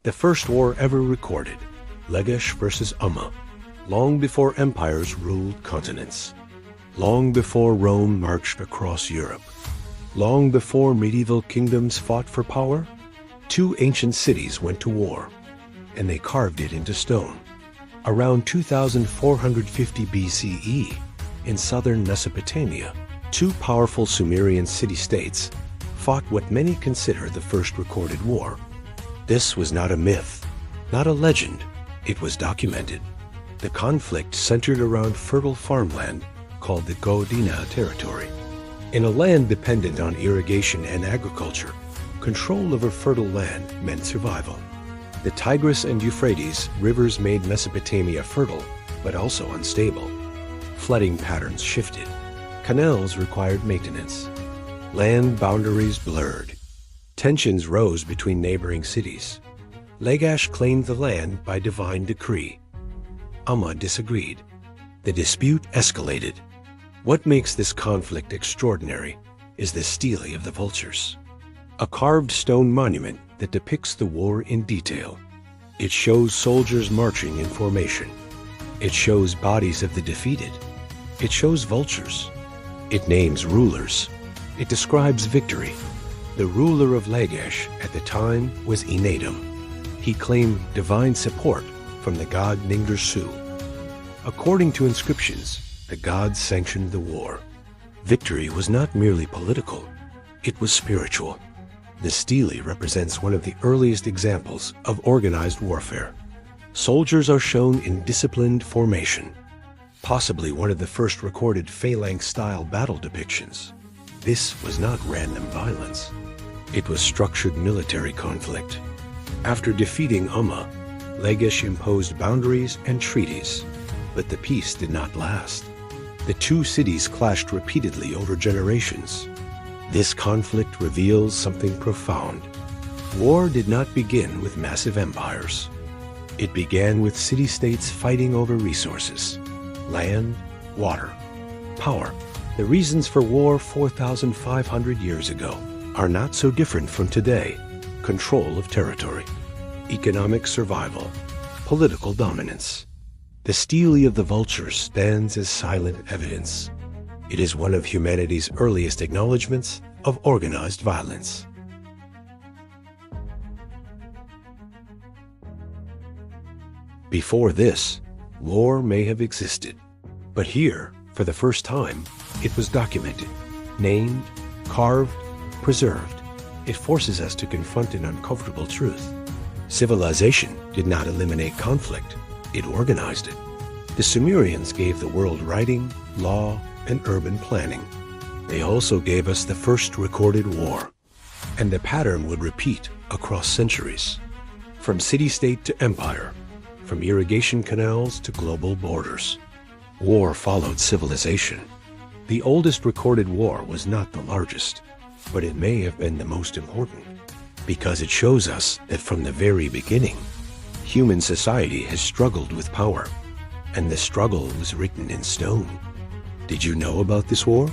The first war ever recorded, Lagash versus Umma, long before empires ruled continents, long before Rome marched across Europe, long before medieval kingdoms fought for power, two ancient cities went to war, and they carved it into stone. Around 2450 BCE, in southern Mesopotamia, two powerful Sumerian city-states fought what many consider the first recorded war. This was not a myth, not a legend, it was documented. The conflict centered around fertile farmland called the Godina territory. In a land dependent on irrigation and agriculture, control over fertile land meant survival. The Tigris and Euphrates rivers made Mesopotamia fertile, but also unstable. Flooding patterns shifted. Canals required maintenance. Land boundaries blurred. Tensions rose between neighboring cities. Lagash claimed the land by divine decree. Umma disagreed. The dispute escalated. What makes this conflict extraordinary is the Stele of the Vultures, a carved stone monument that depicts the war in detail. It shows soldiers marching in formation. It shows bodies of the defeated. It shows vultures. It names rulers. It describes victory. The ruler of Lagash at the time was Enadum. He claimed divine support from the god Ningirsu. According to inscriptions, the gods sanctioned the war. Victory was not merely political, it was spiritual. The Stele represents one of the earliest examples of organized warfare. Soldiers are shown in disciplined formation, possibly one of the first recorded phalanx-style battle depictions. This was not random violence. It was structured military conflict. After defeating Umma, Lagash imposed boundaries and treaties, but the peace did not last. The two cities clashed repeatedly over generations. This conflict reveals something profound. War did not begin with massive empires. It began with city-states fighting over resources, land, water, power. The reasons for war 4,500 years ago are not so different from today. Control of territory, economic survival, political dominance. The Stele of the Vultures stands as silent evidence. It is one of humanity's earliest acknowledgments of organized violence. Before this, war may have existed, but here, for the first time, it was documented, named, carved, preserved. It forces us to confront an uncomfortable truth. Civilization did not eliminate conflict, it organized it. The Sumerians gave the world writing, law, and urban planning. They also gave us the first recorded war, and the pattern would repeat across centuries. From city-state to empire, from irrigation canals to global borders, war followed civilization. The oldest recorded war was not the largest, but it may have been the most important, because it shows us that from the very beginning, human society has struggled with power, and the struggle was written in stone. Did you know about this war?